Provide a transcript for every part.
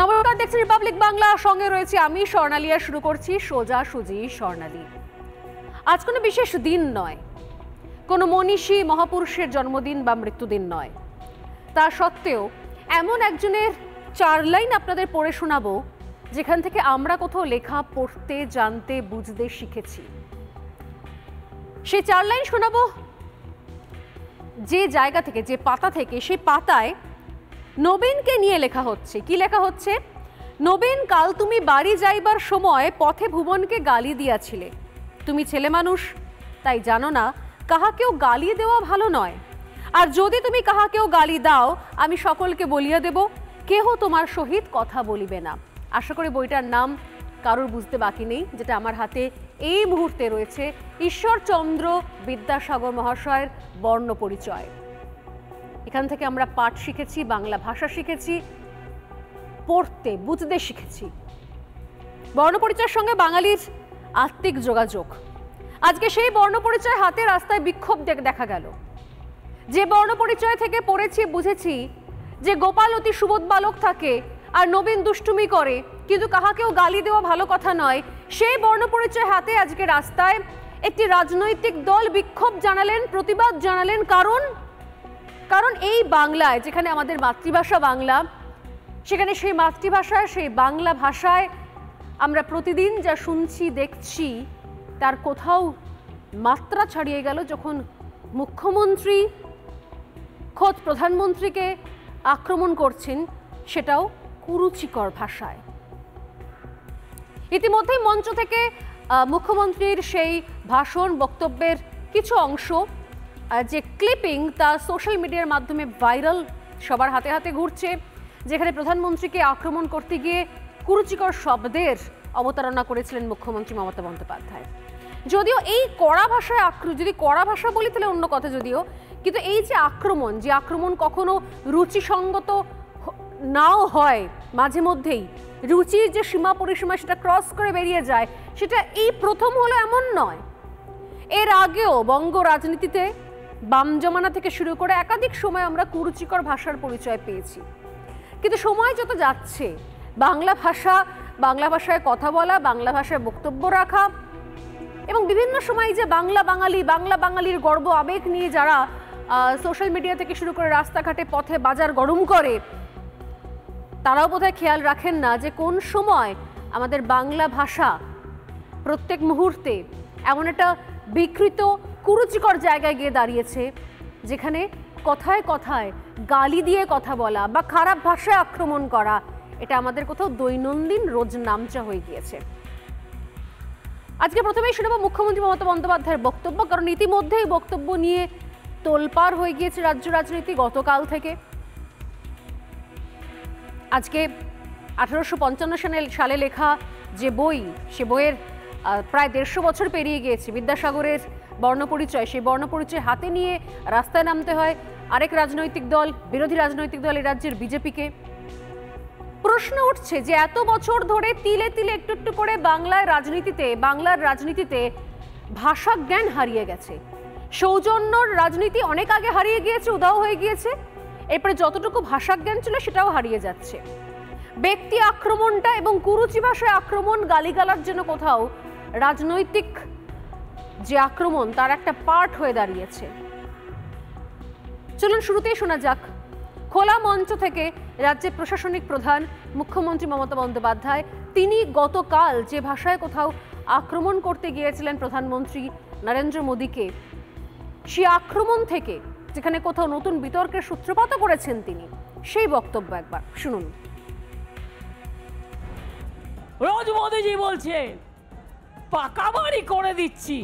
নমস্কার, দেখছেন রিপাবলিক বাংলা, সঙ্গে রয়েছে আমি স্বর্ণালী। আর শুরু করছি সোজাসুজি স্বর্ণালী। আজ কোনো বিশেষ দিন নয়, কোনো মনীষী মহাপুরুষের জন্মদিন বা মৃত্যুদিন নয়। তা সত্ত্বেও এমন একজনের 4 লাইন আপনাদের পড়ে শোনাবো যেখান থেকে আমরা কোথাও লেখা পড়তে, জানতে, বুঝতে শিখেছি। সেই 4 লাইন শোনাবো যে জায়গা থেকে, যে পাতা থেকে। সেই পাতায় নবীনকে নিয়ে লেখা হচ্ছে। কি লেখা হচ্ছে? নবীন, কাল তুমি বাড়ি যাইবার সময় পথে ভুবনকে গালি দিয়াছিলে। তুমি ছেলে মানুষ, তাই জানো না কাহাকেও গালি দেওয়া ভালো নয়। আর যদি তুমি কাহাকেও গালি দাও, আমি সকলকে বলিয়া দেব, কেহ তোমার সহিত কথা বলিবে না। আশা করি বইটার নাম কারোর বুঝতে বাকি নেই, যেটা আমার হাতে এই মুহূর্তে রয়েছে। ঈশ্বরচন্দ্র বিদ্যাসাগর মহাশয়ের বর্ণ পরিচয়। এখান থেকে আমরা পাঠ শিখেছি, বাংলা ভাষা শিখেছি, পড়তে বুঝতে শিখেছি। বর্ণপরিচয়ের সঙ্গে বাঙালির আত্মিক যোগাযোগ। আজকে সেই বর্ণপরিচয় হাতে রাস্তায় বিক্ষোভ দেখা গেল। যে বর্ণপরিচয় থেকে পড়েছি, বুঝেছি যে গোপাল অতি সুবোধ বালক থাকে আর নবীন দুষ্টুমি করে, কিন্তু কাহাকেও গালি দেওয়া ভালো কথা নয়, সেই বর্ণপরিচয় হাতে আজকে রাস্তায় একটি রাজনৈতিক দল বিক্ষোভ জানালেন, প্রতিবাদ জানালেন। কারণ এই বাংলায়, যেখানে আমাদের মাতৃভাষা বাংলা, সেখানে সেই মাতৃভাষায়, সেই বাংলা ভাষায় আমরা প্রতিদিন যা শুনছি, দেখছি, তার কোথাও মাত্রা ছাড়িয়ে গেল যখন মুখ্যমন্ত্রী খোদ প্রধানমন্ত্রীকে আক্রমণ করছেন, সেটাও কুরুচিকর ভাষায়। ইতিমধ্যেই মঞ্চ থেকে মুখ্যমন্ত্রীর সেই ভাষণ, বক্তব্যের কিছু অংশ, যে ক্লিপিং, তা সোশ্যাল মিডিয়ার মাধ্যমে ভাইরাল, সবার হাতে হাতে ঘুরছে। যেখানে প্রধানমন্ত্রীকে আক্রমণ করতে গিয়ে কুরুচিকর শব্দের অবতারণা করেছিলেন মুখ্যমন্ত্রী মমতা বন্দ্যোপাধ্যায়। যদিও এই কড়া ভাষায় যদি কড়া ভাষা বলি তাহলে অন্য কথা, যদিও, কিন্তু এই যে আক্রমণ কখনো রুচিসঙ্গত নাও হয়, মাঝে মধ্যেই রুচির যে সীমা পরিসীমা সেটা ক্রস করে বেরিয়ে যায়, সেটা এই প্রথম হলো এমন নয়। এর আগেও বঙ্গ রাজনীতিতে বাম জমানা থেকে শুরু করে একাধিক সময় আমরা কুরুচিকর ভাষার পরিচয় পেয়েছি। কিন্তু সময় যত যাচ্ছে, বাংলা ভাষায় কথা বলা, বাংলা ভাষায় বক্তব্য রাখা, এবং বিভিন্ন সময় যে বাংলা বাঙালির গর্ব আবেগ নিয়ে যারা সোশ্যাল মিডিয়া থেকে শুরু করে রাস্তাঘাটে, পথে, বাজার গরম করে, তারাও বোধহয় খেয়াল রাখেন না যে কোন সময় আমাদের বাংলা ভাষা প্রত্যেক মুহূর্তে এমন একটা বিকৃত, কুরুচিকর জায়গায় গিয়ে দাঁড়িয়েছে, যেখানে কথায় কথায় গালি দিয়ে কথা বলা বা খারাপ ভাষায় আক্রমণ করা, এটা আমাদের কোথাও দৈনন্দিন রোজ নামচা হয়ে গিয়েছে। আজকে প্রথমেই শোনাবো মুখ্যমন্ত্রী মমতা বন্দ্যোপাধ্যায়ের বক্তব্য, কারণ ইতিমধ্যেই বক্তব্য নিয়ে তোলপাড় হয়ে গিয়েছে রাজ্য রাজনীতি গতকাল থেকে। আজকে 1855 সালে লেখা যে বই, সে বইয়ের প্রায় 150 বছর পেরিয়ে গিয়েছে। বিদ্যাসাগরের বর্ণপরিচয়, সেই বর্ণপরিচয় হাতে নিয়ে রাস্তায় নামতে হয় আরেক রাজনৈতিক দল, বিরোধী রাজনৈতিক দল, এই রাজ্যের বিজেপিকে। প্রশ্ন উঠছে যে এত বছর ধরে তিলে তিলে একটু একটু করে বাংলার রাজনীতিতে ভাষা জ্ঞান হারিয়ে গেছে। সৌজন্যর রাজনীতি অনেক আগে হারিয়ে গিয়েছে, উধাও হয়ে গিয়েছে। এরপরে যতটুকু ভাষা জ্ঞান ছিল সেটাও হারিয়ে যাচ্ছে। ব্যক্তি আক্রমণটা এবং কুরুচি ভাষায় আক্রমণ, গালিগালার জন্য কোথাও রাজনৈতিক যে আক্রমণ, তার একটা পার্ট হয়ে দাঁড়িয়েছে। চলুন শুরুতেই শোনা যাক খোলা মঞ্চ থেকে রাজ্যের প্রশাসনিক প্রধান মুখ্যমন্ত্রী মমতা বন্দ্যোপাধ্যায়। তিনি গতকাল যে ভাষায় কোথাও আক্রমণ করতে গিয়েছিলেন প্রধানমন্ত্রী নরেন্দ্র মোদীকে, সেই আক্রমণ থেকে যেখানে কোথাও নতুন বিতর্কের সূত্রপাত করেছেন তিনি, সেই বক্তব্য একবার শুনুন। রোজ মোদীজি বলছে পাকা বাড়ি করে দিচ্ছি,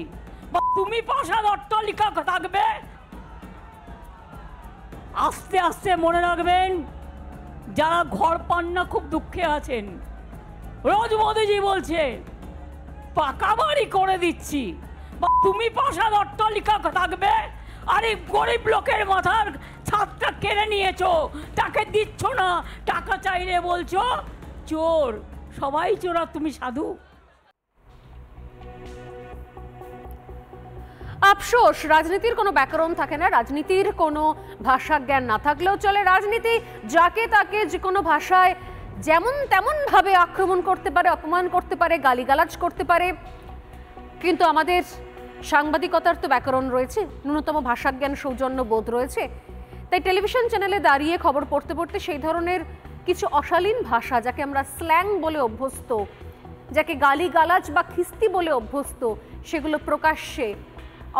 তুমি প্রাসাদ অট্টালিকা থাকবে। আস্তে আস্তে মনে রাখবেন, যারা ঘর পান না খুব দুঃখে আছেন। রোজ মোদীজি বলছে পাকা বাড়ি করে দিচ্ছি, তুমি প্রাসাদ অট্টালিকা থাকবে, আরে গরিব লোকের মাথার ছাদটা কেড়ে নিয়েছো, তাকে দিচ্ছ না, টাকা চাইলে বলছো চোর। সবাই চোরা, তুমি সাধু। আফসোস, রাজনীতির কোনো ব্যাকরণ থাকে না, রাজনীতির কোনো ভাষা জ্ঞান না থাকলেও চলে। রাজনীতি যাকে তাকে যে কোনো ভাষায় যেমন তেমন ভাবে আক্রমণ করতে পারে, অপমান করতে পারে, গালিগালাজ করতে পারে, কিন্তু আমাদের সাংবাদিকতার তো ব্যাকরণ রয়েছে, ন্যূনতম ভাষাজ্ঞান, সৌজন্য বোধ রয়েছে। তাই টেলিভিশন চ্যানেলে দাঁড়িয়ে খবর পড়তে পড়তে সেই ধরনের কিছু অশালীন ভাষা, যাকে আমরা স্ল্যাং বলে অভ্যস্ত, যাকে গালিগালাজ বা খিস্তি বলে অভ্যস্ত, সেগুলো প্রকাশ্যে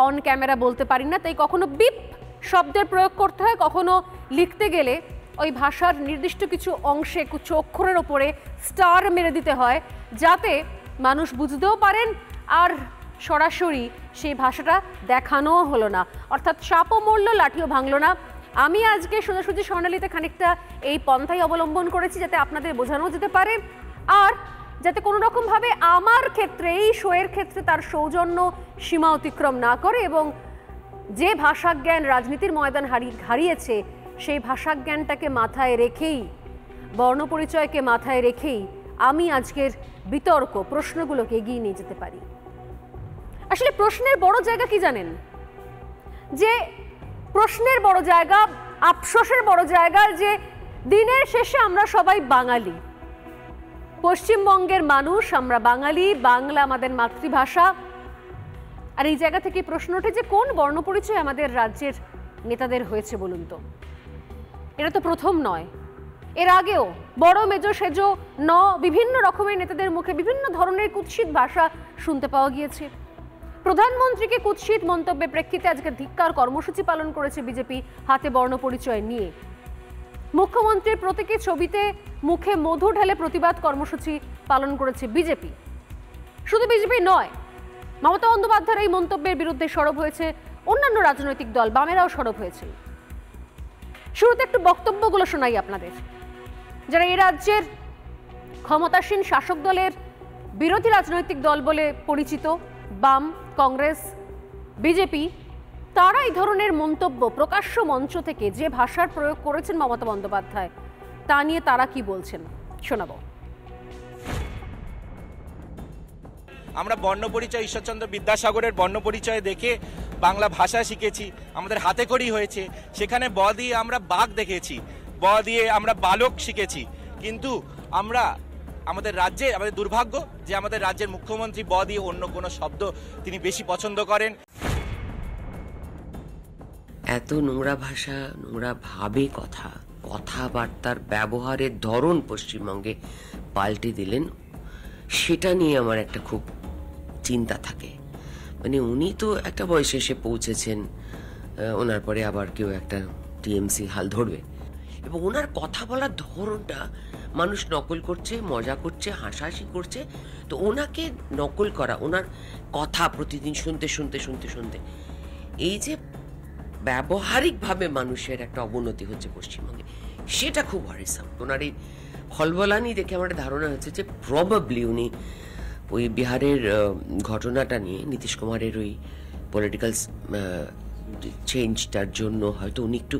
অন ক্যামেরা বলতে পারি না। তাই কখনো বিপ শব্দের প্রয়োগ করতে হয়, কখনো লিখতে গেলে ওই ভাষার নির্দিষ্ট কিছু অংশে, কিছু অক্ষরের ওপরে স্টার মেরে দিতে হয়, যাতে মানুষ বুঝতেও পারেন আর সরাসরি সেই ভাষাটা দেখানোও হলো না। অর্থাৎ সাপও মরল, লাঠিও ভাঙলো না। আমি আজকে সোজাসুজি স্বর্ণালীতে খানিকটা এই পন্থাই অবলম্বন করেছি, যাতে আপনাদের বোঝানো যেতে পারে, আর যাতে কোনো রকমভাবে আমার ক্ষেত্রে, এই শোয়ের ক্ষেত্রে তার সৌজন্য সীমা অতিক্রম না করে, এবং যে ভাষাজ্ঞান রাজনীতির ময়দান হারিয়েছে সেই ভাষাজ্ঞানটাকে মাথায় রেখেই, বর্ণপরিচয়কে মাথায় রেখেই আমি আজকের বিতর্ক প্রশ্নগুলোকে এগিয়ে নিয়ে যেতে পারি। আসলে প্রশ্নের বড় জায়গা কি জানেন? যে প্রশ্নের বড় জায়গা, আফসোসের বড় জায়গা, যে দিনের শেষে আমরা সবাই বাঙালি, পশ্চিমবঙ্গের মানুষ, আমরা বাঙালি, বাংলা আমাদের মাতৃভাষা। আর এই জায়গা থেকে প্রশ্ন ওঠে যে কোন বর্ণপরিচয় আমাদের রাজ্যের নেতাদের হয়েছে বলুন তো? এটা তো প্রথম নয়, এর আগেও বড় মেজো সেজো বিভিন্ন রকমের নেতাদের মুখে বিভিন্ন ধরনের কুৎসিত ভাষা শুনতে পাওয়া গিয়েছে। প্রধানমন্ত্রীকে কুৎসিত মন্তব্যের প্রেক্ষিতে আজকে ধিক্কার কর্মসূচি পালন করেছে বিজেপি, হাতে বর্ণপরিচয় নিয়ে। মুখ্যমন্ত্রীর প্রতীকী ছবিতে মুখে মধু ঢেলে প্রতিবাদ কর্মসূচি পালন করেছে বিজেপি। শুধু বিজেপি নয়, মমতা বন্দ্যোপাধ্যায়ের এই মন্তব্যের বিরুদ্ধে সরব হয়েছে অন্যান্য রাজনৈতিক দল, বামেরাও সরব হয়েছে। শুরুতে একটু বক্তব্যগুলো শোনাই আপনাদের। যারা এই রাজ্যের ক্ষমতাসীন শাসক দলের বিরোধী রাজনৈতিক দল বলে পরিচিত, বাম, কংগ্রেস, বিজেপি, তারা এই ধরনের মন্তব্য প্রকাশ্য মঞ্চ থেকে যে ভাষার প্রয়োগ করেছেন মমতা বন্দ্যোপাধ্যায়, তা নিয়ে তারা কি বলছেন শোনাবো। আমরা বর্ণপরিচয়, ঈশ্বরচন্দ্র বিদ্যাসাগরের বর্ণপরিচয় দেখে বাংলা ভাষা শিখেছি, আমাদের হাতে খড়ি হয়েছে। সেখানে ব দিয়ে আমরা বাঘ দেখেছি, ব দিয়ে আমরা বালক শিখেছি। কিন্তু আমাদের রাজ্যে আমাদের দুর্ভাগ্য যে আমাদের রাজ্যের মুখ্যমন্ত্রী ব দিয়ে অন্য কোনো শব্দ তিনি বেশি পছন্দ করেন। এত নোংরা ভাষা, নোংরা ভাবে কথাবার্তার ব্যবহারের ধরন পশ্চিমবঙ্গে পাল্টে দিলেন, সেটা নিয়ে আমার একটা খুব চিন্তা থাকে। মানে উনি তো একটা বয়সে এসে পৌঁছেছেন, ওনার পরে আবার কেউ একটা টিএমসি হাল ধরবে, এবং ওনার কথা বলার ধরনটা মানুষ নকল করছে, মজা করছে, হাসাহাসি করছে। তো ওনাকে নকল করা, ওনার কথা প্রতিদিন শুনতে শুনতে শুনতে শুনতে এই যে ব্যবহারিকভাবে মানুষের একটা অবনতি হচ্ছে পশ্চিমবঙ্গে, সেটা খুব ওয়ারিসাম। ওনার এই খলবলানি দেখে আমার ধারণা হচ্ছে যে প্রবাবলি উনি ওই বিহারের ঘটনাটা নিয়ে নীতিশ কুমারের ওই পলিটিক্যাল চেঞ্জটার জন্য হয়তো উনি একটু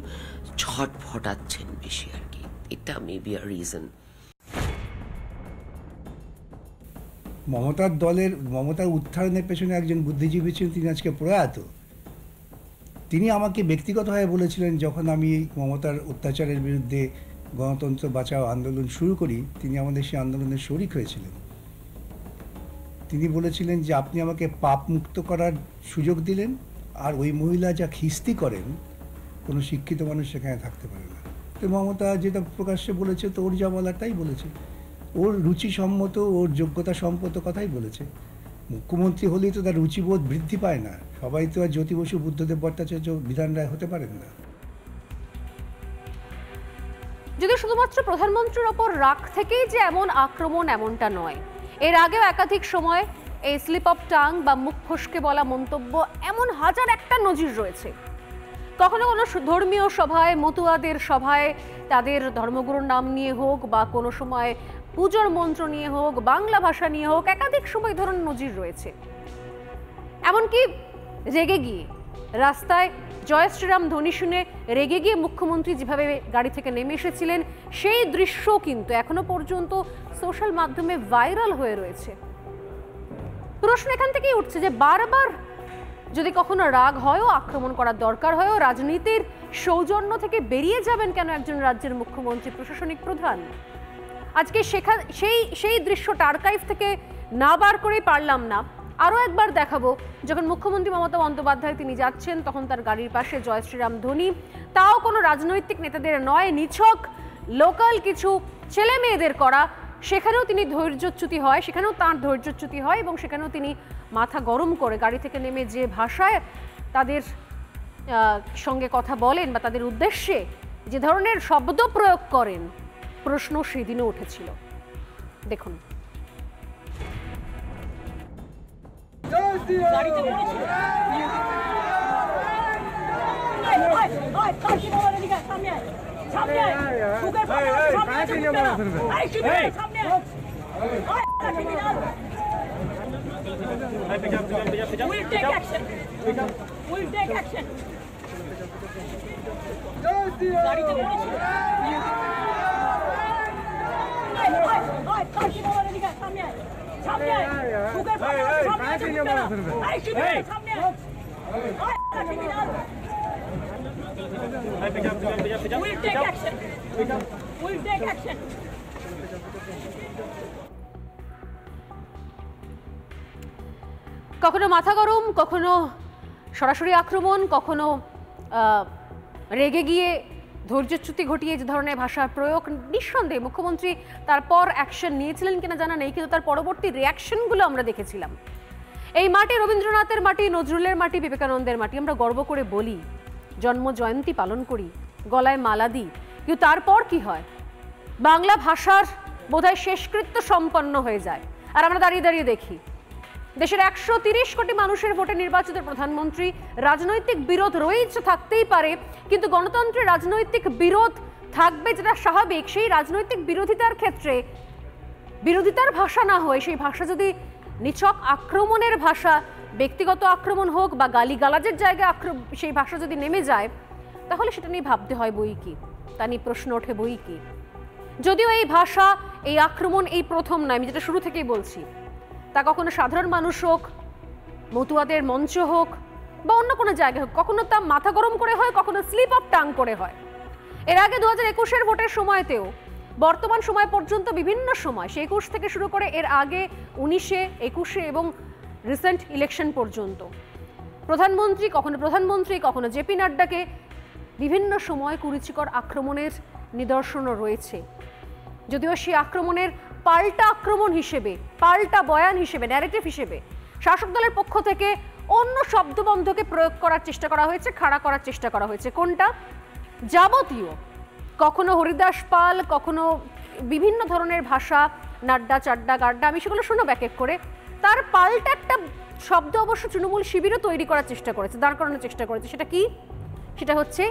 ছটফটাচ্ছেন বেশি আর কি। এটা মেবি আ রিজন। মমতার উত্থানের পেছনে একজন বুদ্ধিজীবী ছিলেন, তিনি আজকে প্রয়াত। তিনি আমাকে ব্যক্তিগতভাবে বলেছিলেন, যখন আমি মমতার অত্যাচারের বিরুদ্ধে গণতন্ত্র বাঁচাও আন্দোলন শুরু করি, তিনি আমাদের সেই আন্দোলনের শরিক হয়েছিলেন। তিনি বলেছিলেন যে আপনি আমাকে পাপ মুক্ত করার সুযোগ দিলেন, আর ওই মহিলা যা খিস্তি করেন কোনো শিক্ষিত মানুষ সেখানে থাকতে পারে না। তো মমতা যেটা প্রকাশ্যে বলেছে, তো ওর যা বলার তাই বলেছে, ওর রুচিসম্মত, ওর যোগ্যতা সম্মত কথাই বলেছে। মুখ্যমন্ত্রী হলেই তো তার রুচিবোধ বৃদ্ধি পায় না, সবাই তো আর জ্যোতি বসু, বুদ্ধদেব ভট্টাচার্য, বিধান রায় হতে পারেন না। যদি শুধুমাত্র প্রধানমন্ত্রীর ওপর রাগ থেকেই যে এমন আক্রমণ, এমনটা নয়। এর আগেও একাধিক সময় এই স্লিপ অফ টাং বা মুখ ফসকে বলা মন্তব্য, এমন হাজার একটা নজির রয়েছে। কখনো কোনো ধর্মীয় সভায়, মতুয়াদের সভায় তাদের ধর্মগুরুর নাম নিয়ে হোক, বা কোনো সময় পুজোর মন্ত্র নিয়ে হোক, বাংলা ভাষা নিয়ে হোক, একাধিক সময় ধরনের নজির রয়েছে। এমনকি রেগে গিয়ে রাস্তায় জয় শ্রীরাম ধ্বনি শুনে রেগে গিয়ে মুখ্যমন্ত্রী যেভাবে গাড়ি থেকে নেমে এসেছিলেন, সেই দৃশ্য কিন্তু এখনো পর্যন্ত সোশ্যাল মাধ্যমে ভাইরাল হয়ে রয়েছে। প্রশ্ন এখান থেকেই উঠছে যে বারবার যদি কখনো রাগ হয়ও, আক্রমণ করার দরকার হয়ও, রাজনীতির সৌজন্য থেকে বেরিয়ে যাবেন কেন একজন রাজ্যের মুখ্যমন্ত্রী, প্রশাসনিক প্রধান? আজকে সেই দৃশ্যটা আর্কাইভ থেকে না বার করেই পারলাম না। আরও একবার দেখাবো, যখন মুখ্যমন্ত্রী মমতা বন্দ্যোপাধ্যায় তিনি যাচ্ছেন তখন তার গাড়ির পাশে জয় শ্রীরাম ধ্বনি, তাও কোনো রাজনৈতিক নেতাদের নয়, নিছক লোকাল কিছু ছেলে মেয়েদের করা। সেখানেও তিনি ধৈর্যচ্যুতি হয়, সেখানেও তাঁর ধৈর্যচ্যুতি হয় এবং সেখানেও তিনি মাথা গরম করে গাড়ি থেকে নেমে যে ভাষায় তাদের সঙ্গে কথা বলেন বা তাদের উদ্দেশ্যে যে ধরনের শব্দ প্রয়োগ করেন, প্রশ্ন সেদিনও উঠেছিল। দেখুন। কখনো মাথা গরম, কখনো সরাসরি আক্রমণ, কখনো রেগে গিয়ে ধৈর্যচ্যুতি ঘটিয়ে যে ধরনের ভাষার প্রয়োগ। নিঃসন্দেহে মুখ্যমন্ত্রী তারপর অ্যাকশন নিয়েছিলেন কিনা জানা নেই, কিন্তু তার পরবর্তী রিয়াকশনগুলো আমরা দেখেছিলাম। এই মাটি রবীন্দ্রনাথের মাটি, নজরুলের মাটি, বিবেকানন্দের মাটি। আমরা গর্ব করে বলি, জন্ম জয়ন্তী পালন করি, গলায় মালা দিই, কিন্তু তারপর কি হয়? বাংলা ভাষার বোধহয় শেষকৃত্য সম্পন্ন হয়ে যায়, আর আমরা দাঁড়িয়ে দাঁড়িয়ে দেখি। দেশের 130 কোটি মানুষের ভোটে নির্বাচিত প্রধানমন্ত্রী, রাজনৈতিক বিরোধ রয়েছে, থাকতেই পারে, কিন্তু গণতন্ত্রের রাজনৈতিক বিরোধ থাকবে যেটা স্বাভাবিক। সেই রাজনৈতিক বিরোধিতার ক্ষেত্রে বিরোধিতার ভাষা না হয়ে সেই ভাষা যদি নিছক আক্রমণের ভাষা, ব্যক্তিগত আক্রমণ হোক বা গালিগালাজের জায়গায় সেই ভাষা যদি নেমে যায়, তাহলে সেটা নিয়ে ভাবতে হয় বই কি, তা নিয়ে প্রশ্ন ওঠে বই কি। যদিও এই ভাষা, এই আক্রমণ এই প্রথম নয়, আমি যেটা শুরু থেকেই বলছি, তা কখনো সাধারণ মানুষ হোক, মতুয়াদের মঞ্চ হোক বা অন্য কোনো জায়গায় হোক, কখনো তা মাথা গরম করে হয়, কখনো স্লিপ অফ টাং করে হয়। এর আগে 2021-এর ভোটের সময়তেও, বর্তমান সময় পর্যন্ত বিভিন্ন সময়, 21 থেকে শুরু করে এর আগে 19-এ, 21-এ এবং রিসেন্ট ইলেকশন পর্যন্ত প্রধানমন্ত্রী কখনো জেপি নাড্ডাকে বিভিন্ন সময় কুরুচিকর আক্রমণের নিদর্শনও রয়েছে। যদিও সেই আক্রমণের পাল্টা আক্রমণ হিসেবে, পাল্টা বয়ান হিসেবে, ন্যারেটিভ হিসেবে শাসক দলের পক্ষ থেকে অন্য শব্দবন্ধকে প্রয়োগ করার চেষ্টা করা হয়েছে, খাড়া করার চেষ্টা করা হয়েছে। কোনটা? যাবতীয়, কখনো হরিদাস পাল, কখনো বিভিন্ন ধরনের ভাষা, নাড্ডা, চাড্ডা, গাড্ডা, আমি সেগুলো শোনাবো এক এক করে। তার পাল্টা একটা শব্দ অবশ্য তৃণমূল শিবিরও তৈরি করার চেষ্টা করেছে, দাঁড় করানোর চেষ্টা করেছে। সেটা কি? সেটা হচ্ছে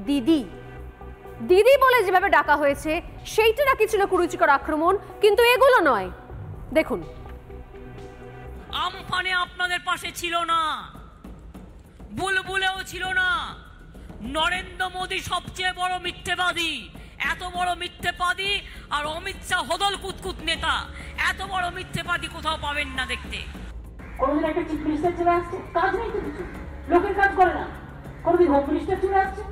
দিদি। দিদি বলে যেভাবে ডাকা হয়েছে সেইটা নাকি ছিল কুরুচিকর আক্রমণ, কিন্তু এগুলো নয়। দেখুন। আমফানে আপনাদের পাশে ছিল না, বুলবুলেও ছিল না। নরেন্দ্র মোদী সবচেয়ে বড় মিথ্যেবাদী, এত বড় মিথ্যেবাদী, আর অমিত শাহ হদল কুতকুত নেতা। এত বড় মিথ্যেবাদী কোথাও পাবেন না দেখতে। কোনদিন একটা চিফ মিনিস্টার চলে আসছে, কাজ নেই তো কিছু, লোকের কাজ করে না। কোনদিন হোম মিনিস্টার চলে আসছে,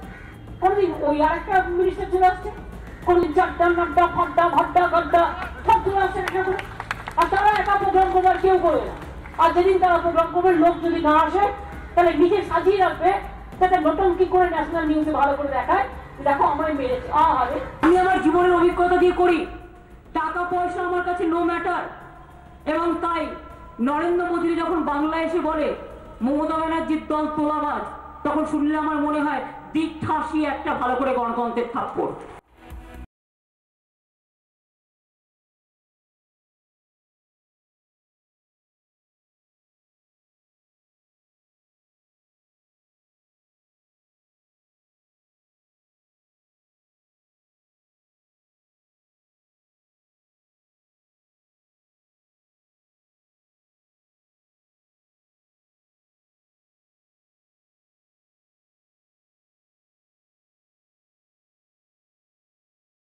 কোনদিন ওই আর একটা মিনিস্টার চলে আসছে, কোনদিন চাড্ডা, নাড্ডা, ফাড্ডা, ভাড্ডা, গাড্ডা সব চলে আসছে একা করে। আর তারা একা প্রোগ্রাম করবে, আর কেউ করবে না। আর যেদিন তারা প্রোগ্রাম করবে, লোক যদি না আসে, তাহলে নিজে সাজিয়ে রাখবে, তাতে নটঙ্কি করে ন্যাশনাল নিউজে ভালো করে দেখায়, দেখো আমায় মেরেছে। আরে আমি আমার জীবনের অভিজ্ঞতা দিয়ে করি, টাকা পয়সা আমার কাছে নো ম্যাটার। এবং তাই নরেন্দ্র মোদী যখন বাংলায় এসে বলে মমতা ব্যানার্জির দল তোলাবাজ, তখন শুনলে আমার মনে হয় দিক ঠাসিয়ে একটা ভালো করে গণতন্ত্রের থাপ্পড়।